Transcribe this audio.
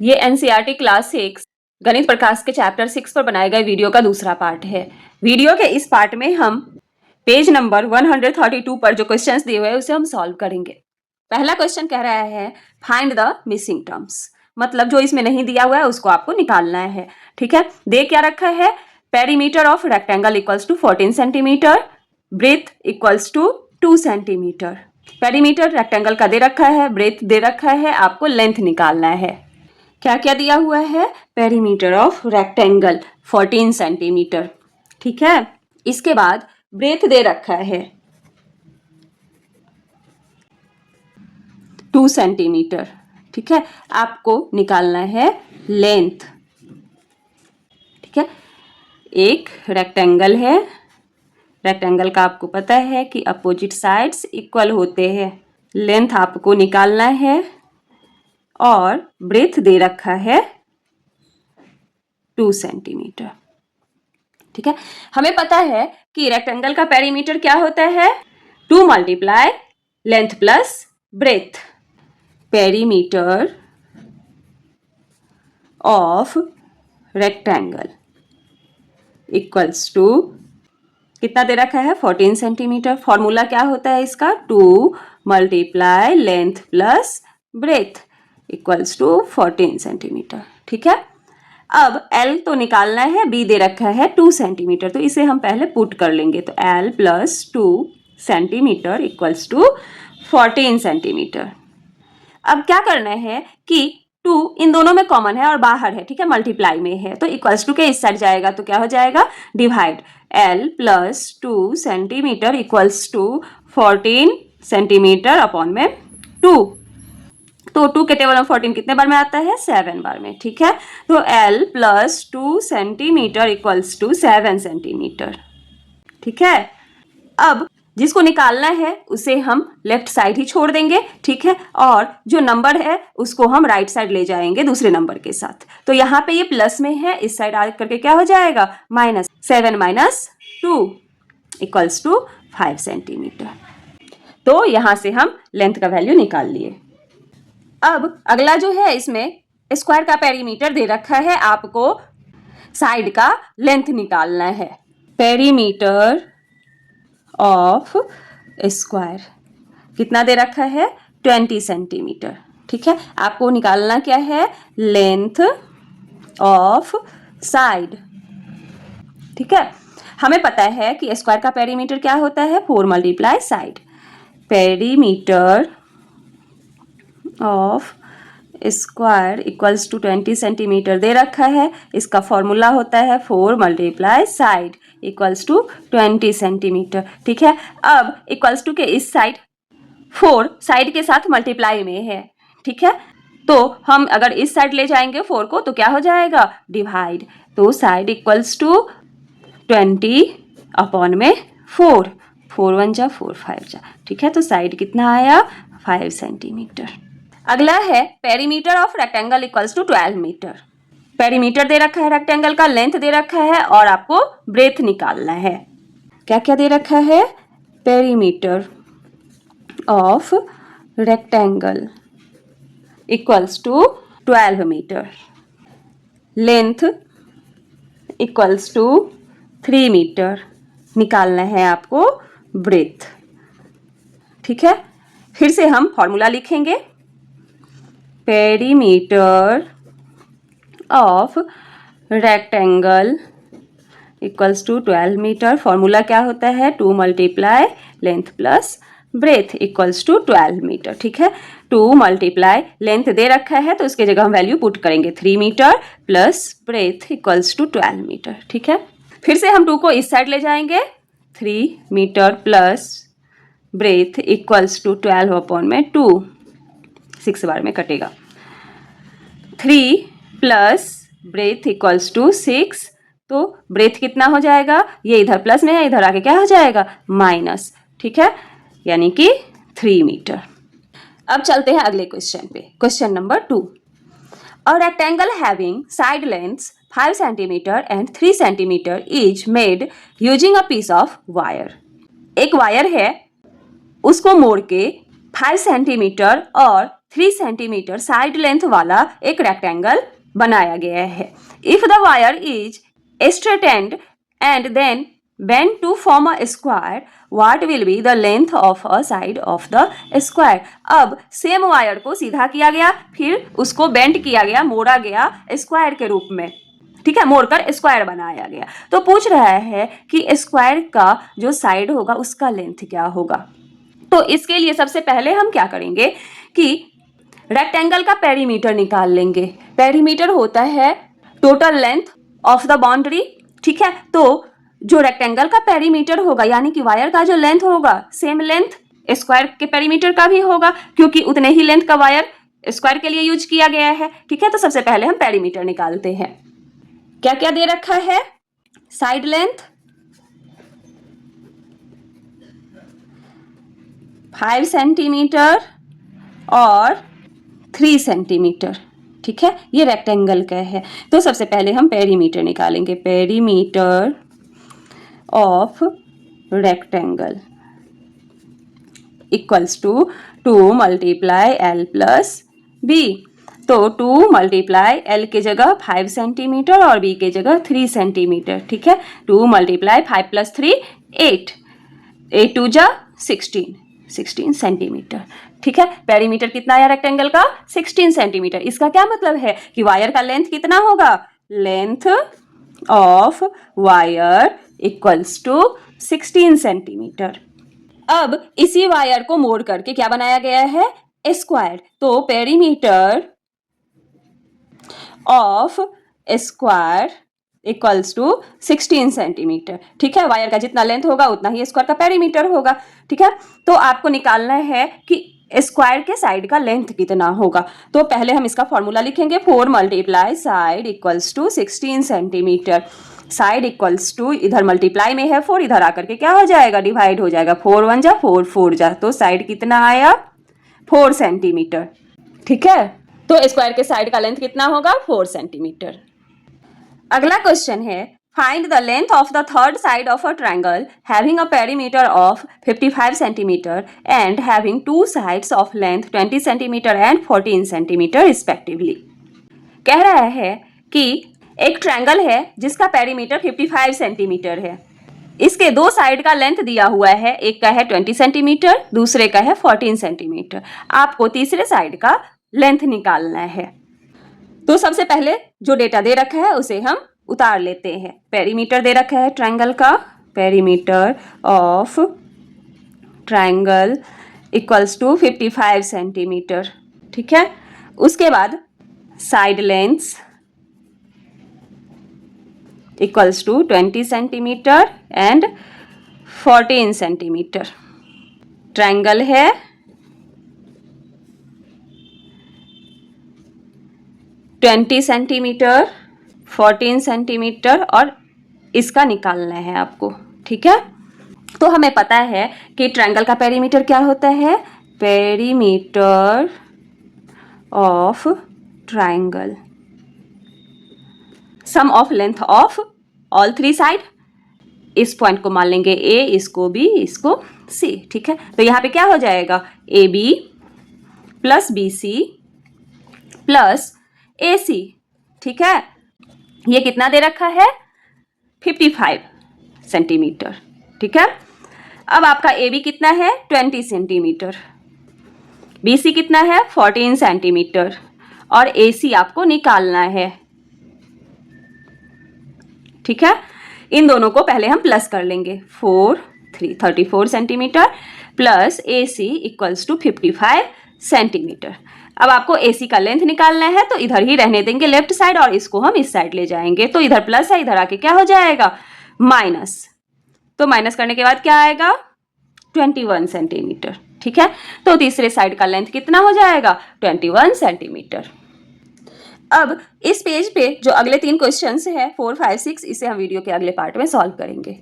ये NCERT class 6 गणित प्रकाश के चैप्टर 6 पर बनाए गए वीडियो का दूसरा पार्ट है। वीडियो के इस पार्ट में हम पेज नंबर 132 पर जो क्वेश्चंस दिए हुए हैं उसे हम सॉल्व करेंगे। पहला क्वेश्चन कह रहा है फाइंड द मिसिंग टर्म्स, मतलब जो इसमें नहीं दिया हुआ है उसको आपको निकालना है। ठीक है, दे क्या रखा है, perimeter of rectangle equals to 14 centimetre, breadth equals to 2 centimetre. Perimeter rectangle का दे रखा है, ब्रेथ दे रखा है, आपको लेंथ निकालना है। क्या क्या दिया हुआ है, पेरीमीटर ऑफ रेक्टेंगल 14 सेंटीमीटर। ठीक है, इसके बाद ब्रेथ दे रखा है 2 सेंटीमीटर। ठीक है, आपको निकालना है लेंथ। ठीक है, एक रेक्टेंगल है, रेक्टेंगल का आपको पता है कि अपोजिट साइड्स इक्वल होते हैं। लेंथ आपको निकालना है और ब्रेथ दे रखा है 2 सेंटीमीटर। ठीक है, हमें पता है कि रेक्टेंगल का पेरीमीटर क्या होता है, 2 multiply length plus breadth. Perimeter of rectangle equals to कितना दे रखा है, 14 सेंटीमीटर। फॉर्मूला क्या होता है इसका, 2 multiply length plus breadth equals to 14 centimetre. ठीक है, अब L तो निकालना है, B दे रखा है 2 सेंटीमीटर, तो इसे हम पहले पुट कर लेंगे। तो L plus 2 centimetre equals to 14 centimetre. अब क्या करना है कि 2 इन दोनों में कॉमन है और बाहर है, ठीक है, मल्टीप्लाई में है, तो इक्वल्स टू के इस साइड जाएगा तो क्या हो जाएगा, divide. L plus 2 centimetre equals to 14 centimetre upon में 2। तो 2 के टेबल में 14 कितने बार में आता है, 7 बार में। ठीक है, तो L plus 2 centimetre equals to 7 centimetre. ठीक है, अब जिसको निकालना है उसे हम लेफ्ट साइड ही छोड़ देंगे। ठीक है, और जो नंबर है उसको हम राइट साइड ले जाएंगे दूसरे नंबर के साथ। तो यहाँ पे ये प्लस में है, इस साइड आ करके क्या हो जाएगा, minus. 7 minus 2 equals to 5 centimetre. तो यहाँ से हम लेंथ का वैल्यू निकाल लिए। अब अगला जो है, इसमें स्क्वायर का पेरीमीटर दे रखा है, आपको साइड का लेंथ निकालना है। पेरीमीटर ऑफ स्क्वायर कितना दे रखा है, 20 सेंटीमीटर। ठीक है, आपको निकालना क्या है, लेंथ ऑफ साइड। ठीक है, हमें पता है कि स्क्वायर का पेरीमीटर क्या होता है, 4 multiply side. Perimeter of square equals to 20 centimetre दे रखा है, इसका फॉर्मूला होता है 4 multiply side equals to 20 centimetre. ठीक है, अब इक्वल्स टू के इस साइड 4 साइड के साथ मल्टीप्लाई में है। ठीक है, तो हम अगर इस साइड ले जाएंगे 4 को तो क्या हो जाएगा, डिवाइड। तो साइड इक्वल्स टू 20 अपॉन में 4, 4 1 जा 4 5 जा। ठीक है, तो साइड कितना आया, 5 सेंटीमीटर। अगला है perimeter of rectangle equals to 12 metre. Perimeter दे रखा है रेक्टेंगल का, लेंथ दे रखा है और आपको ब्रेथ निकालना है। क्या क्या दे रखा है, perimeter of rectangle equals to 12 metre, length equals to 3 metre, निकालना है आपको ब्रेथ। ठीक है, फिर से हम फॉर्मूला लिखेंगे, perimeter of rectangle equals to 12 metre. Formula क्या होता है, 2 multiply length plus breadth equals to 12 metre. ठीक है, 2 मल्टीप्लाई लेंथ दे रखा है तो उसके जगह हम वैल्यू पुट करेंगे, 3 metre plus breadth equals to 12 metre. ठीक है, फिर से हम 2 को इस साइड ले जाएंगे, 3 metre plus breadth equals to 12 upon में 2, 6 बार में कटेगा। 3 प्लस ब्रेथ इक्वल्स टू 6, तो ब्रेथ कितना हो जाएगा, ये इधर प्लस में है, इधर आके क्या हो जाएगा, माइनस। ठीक है, यानी कि 3 मीटर। अब चलते हैं अगले क्वेश्चन पे, question number 2। A rectangle having side lengths 5 centimetre and 3 centimetre is made using a piece of wire. एक वायर है, उसको मोड़ के 5 सेंटीमीटर और 3 सेंटीमीटर साइड लेंथ वाला एक रेक्टेंगल बनाया गया है। If the wire is straightened and then bend to form a square, what will be the length of a side of the square? अब सेम वायर को सीधा किया गया, फिर उसको बेंड किया गया, मोड़ा गया स्क्वायर के रूप में, ठीक है, मोड़कर स्क्वायर बनाया गया। तो पूछ रहा है कि स्क्वायर का जो साइड होगा उसका लेंथ क्या होगा। तो इसके लिए सबसे पहले हम क्या करेंगे कि रेक्टेंगल का पेरीमीटर निकाल लेंगे। पेरीमीटर होता है total length of the boundary, ठीक है। तो जो रेक्टेंगल का पेरीमीटर होगा यानी कि वायर का जो लेंथ होगा सेम लेंथ स्क्वायर के पेरीमीटर का भी होगा, क्योंकि उतने ही लेंथ का वायर स्क्वायर के लिए यूज किया गया है, ठीक है। तो सबसे पहले हम पेरीमीटर निकालते हैं। क्या क्या दे रखा है? साइड लेंथ 5 सेंटीमीटर और 3 सेंटीमीटर, ठीक है, ये रेक्टेंगल का है। तो सबसे पहले हम पेरीमीटर निकालेंगे। Perimeter of rectangle equals to 2 multiply L plus B. तो 2 मल्टीप्लाई एल की जगह 5 सेंटीमीटर और बी की जगह 3 सेंटीमीटर, ठीक है। 2 मल्टीप्लाई 5 प्लस 3 8, 8 2 जा 16 सेंटीमीटर, ठीक है। पेरीमीटर कितना आया रेक्टेंगल का? 16 सेंटीमीटर। इसका क्या मतलब है कि वायर का लेंथ कितना होगा? Length of wire equals to 16 centimetre. अब इसी वायर को मोड़ करके क्या बनाया गया है? स्क्वायर। तो perimeter of square equals to 16 centimetre, ठीक है। वायर का जितना लेंथ होगा उतना ही स्क्वायर का पेरीमीटर होगा, ठीक है। तो आपको निकालना है कि स्क्वायर के साइड का लेंथ कितना होगा। तो पहले हम इसका फॉर्मूला लिखेंगे। 4 multiply side equals to 16 centimetre. Side equals to इधर मल्टीप्लाई में है 4, इधर आकर के क्या हो जाएगा? डिवाइड हो जाएगा। 4 1 जा 4 4 जा, तो साइड कितना आया? 4 सेंटीमीटर, ठीक है। तो स्क्वायर के साइड का लेंथ कितना होगा? 4 सेंटीमीटर। अगला क्वेश्चन है find the length of the third side of a triangle having a perimeter of 55 centimetre and having two sides of length 20 centimetre and 14 centimetre respectively. कह रहा है कि एक ट्रायंगल है जिसका पेरीमीटर 55 सेंटीमीटर है। इसके दो साइड का लेंथ दिया हुआ है, एक का है 20 सेंटीमीटर, दूसरे का है 14 सेंटीमीटर। आपको तीसरे साइड का लेंथ निकालना है। तो सबसे पहले जो डेटा दे रखा है उसे हम उतार लेते हैं। पेरीमीटर दे रखा है ट्रायंगल का, perimeter of triangle equals to 55 centimetre, ठीक है। उसके बाद side lengths equals to 20 centimetre and 14 centimetre. Triangle है 20 सेंटीमीटर, 14 सेंटीमीटर और इसका निकालना है आपको, ठीक है। तो हमें पता है कि ट्रायंगल का पेरीमीटर क्या होता है? Perimeter of triangle sum of length of all 3 side. इस पॉइंट को मान लेंगे ए, इसको बी, इसको सी, ठीक है। तो यहाँ पे क्या हो जाएगा? A B plus B C plus A C, ठीक है। ये कितना दे रखा है? 55 सेंटीमीटर, ठीक है। अब आपका ए बी कितना है? 20 सेंटीमीटर, बी सी कितना है? 14 सेंटीमीटर और ए सी आपको निकालना है, ठीक है। इन दोनों को पहले हम प्लस कर लेंगे। 34 centimetre plus A C equals to 55 centimetre. अब आपको ए सी का लेंथ निकालना है, तो इधर ही रहने देंगे लेफ्ट साइड और इसको हम इस साइड ले जाएंगे। तो इधर प्लस है, इधर आके क्या हो जाएगा? माइनस। तो माइनस करने के बाद क्या आएगा? 21 सेंटीमीटर, ठीक है। तो तीसरे साइड का लेंथ कितना हो जाएगा? 21 सेंटीमीटर। अब इस पेज पे जो अगले 3 क्वेश्चंस हैं 4, 5, 6, इसे हम वीडियो के अगले पार्ट में सॉल्व करेंगे।